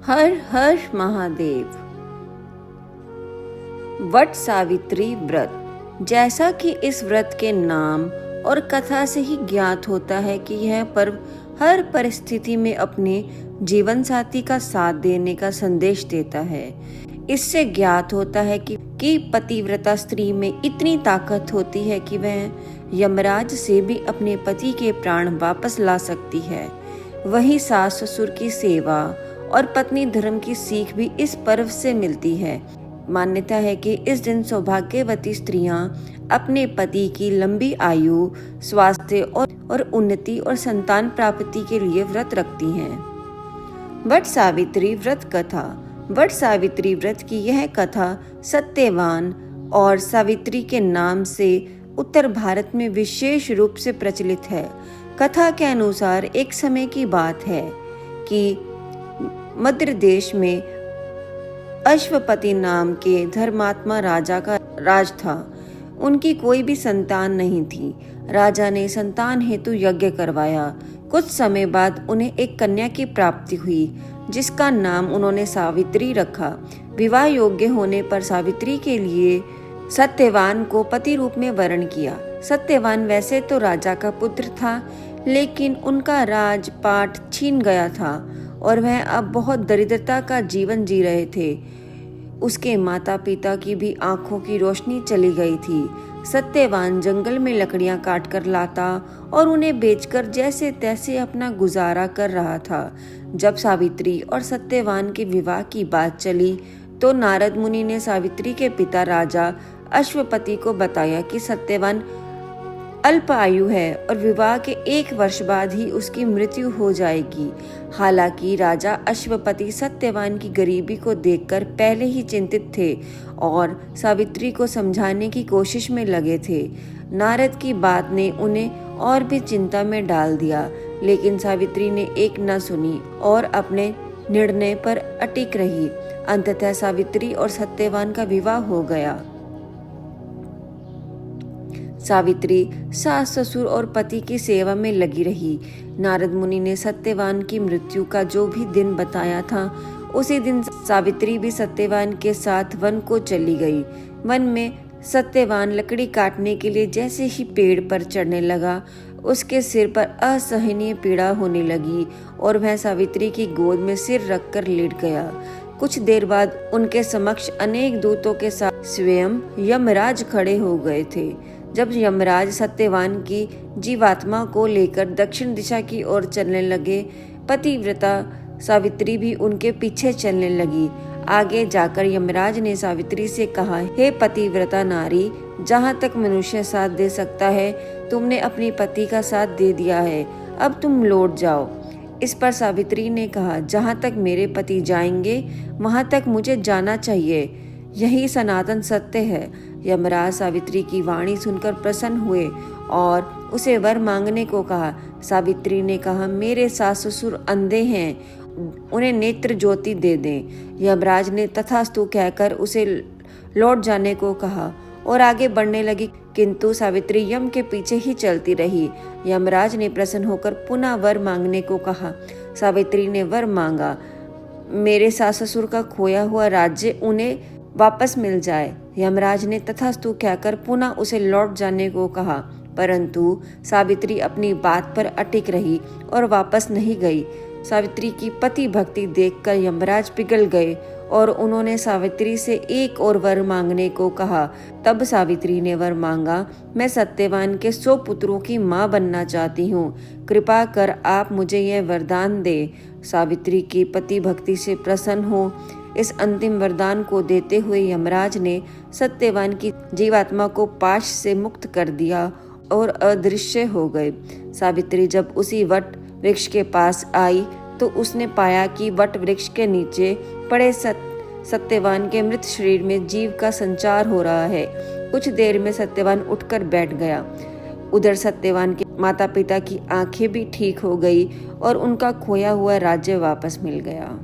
हर हर महादेव। वट सावित्री व्रत। जैसा कि इस व्रत के नाम और कथा से ही ज्ञात होता है कि यह पर्व हर परिस्थिति में अपने जीवन साथी का साथ देने का संदेश देता है। इससे ज्ञात होता है कि पतिव्रता स्त्री में इतनी ताकत होती है कि वह यमराज से भी अपने पति के प्राण वापस ला सकती है। वहीं सास ससुर की सेवा और पत्नी धर्म की सीख भी इस पर्व से मिलती है। मान्यता है कि इस दिन सौभाग्यवती स्त्रियां अपने पति की लंबी आयु, स्वास्थ्य और उन्नति और संतान प्राप्ति के लिए व्रत रखती हैं। वट सावित्री व्रत कथा। वट सावित्री व्रत की यह कथा सत्यवान और सावित्री के नाम से उत्तर भारत में विशेष रूप से प्रचलित है। कथा के अनुसार एक समय की बात है कि मध्य देश में अश्वपति नाम के धर्मात्मा राजा का राज था। उनकी कोई भी संतान नहीं थी। राजा ने संतान हेतु यज्ञ करवाया। कुछ समय बाद उन्हें एक कन्या की प्राप्ति हुई, जिसका नाम उन्होंने सावित्री रखा। विवाह योग्य होने पर सावित्री के लिए सत्यवान को पति रूप में वरण किया। सत्यवान वैसे तो राजा का पुत्र था, लेकिन उनका राजपाट छीन गया था और वह अब बहुत दरिद्रता का जीवन जी रहे थे। उसके माता पिता की भी आंखों की रोशनी चली गई थी। सत्यवान जंगल में लकड़ियां काट कर लाता और उन्हें बेचकर जैसे तैसे अपना गुजारा कर रहा था। जब सावित्री और सत्यवान के विवाह की बात चली तो नारद मुनि ने सावित्री के पिता राजा अश्वपति को बताया कि सत्यवान अल्प आयु है और विवाह के 1 वर्ष बाद ही उसकी मृत्यु हो जाएगी। हालांकि राजा अश्वपति सत्यवान की गरीबी को देखकर पहले ही चिंतित थे और सावित्री को समझाने की कोशिश में लगे थे। नारद की बात ने उन्हें और भी चिंता में डाल दिया, लेकिन सावित्री ने एक न सुनी और अपने निर्णय पर अटिक रही। अंततः सावित्री और सत्यवान का विवाह हो गया। सावित्री सास ससुर और पति की सेवा में लगी रही। नारद मुनि ने सत्यवान की मृत्यु का जो भी दिन बताया था, उसी दिन सावित्री भी सत्यवान के साथ वन को चली गई। वन में सत्यवान लकड़ी काटने के लिए जैसे ही पेड़ पर चढ़ने लगा, उसके सिर पर असहनीय पीड़ा होने लगी और वह सावित्री की गोद में सिर रखकर लेट गया। कुछ देर बाद उनके समक्ष अनेक दूतों के साथ स्वयं यमराज खड़े हो गए थे। जब यमराज सत्यवान की जीवात्मा को लेकर दक्षिण दिशा की ओर चलने लगे, पतिव्रता सावित्री भी उनके पीछे चलने लगी। आगे जाकर यमराज ने सावित्री से कहा, हे पतिव्रता नारी, जहाँ तक मनुष्य साथ दे सकता है, तुमने अपने पति का साथ दे दिया है, अब तुम लौट जाओ। इस पर सावित्री ने कहा, जहाँ तक मेरे पति जाएंगे वहाँ तक मुझे जाना चाहिए, यही सनातन सत्य है। यमराज सावित्री की वाणी सुनकर प्रसन्न हुए और उसे वर मांगने को कहा। सावित्री ने कहा, मेरे सास ससुर अंधे हैं, उन्हें नेत्र ज्योति दे दें। यमराज ने तथास्तु कहकर उसे लौट जाने को कहा और आगे बढ़ने लगी, किंतु सावित्री यम के पीछे ही चलती रही। यमराज ने प्रसन्न होकर पुनः वर मांगने को कहा। सावित्री ने वर मांगा, मेरे सास ससुर का खोया हुआ राज्य उन्हें वापस मिल जाए। यमराज ने तथास्तु कहकर पुनः उसे लौट जाने को कहा, परंतु सावित्री अपनी बात पर अटिक रही और वापस नहीं गई। सावित्री की पति भक्ति देखकर यमराज पिघल गए और उन्होंने सावित्री से एक और वर मांगने को कहा। तब सावित्री ने वर मांगा, मैं सत्यवान के 100 पुत्रों की मां बनना चाहती हूँ, कृपा कर आप मुझे यह वरदान दे। सावित्री की पति भक्ति से प्रसन्न हो इस अंतिम वरदान को देते हुए यमराज ने सत्यवान की जीवात्मा को पाश से मुक्त कर दिया और अदृश्य हो गए। सावित्री जब उसी वट वृक्ष के पास आई तो उसने पाया कि वट वृक्ष के नीचे पड़े सत्यवान के मृत शरीर में जीव का संचार हो रहा है। कुछ देर में सत्यवान उठकर बैठ गया। उधर सत्यवान के माता पिता की आंखें भी ठीक हो गई और उनका खोया हुआ राज्य वापस मिल गया।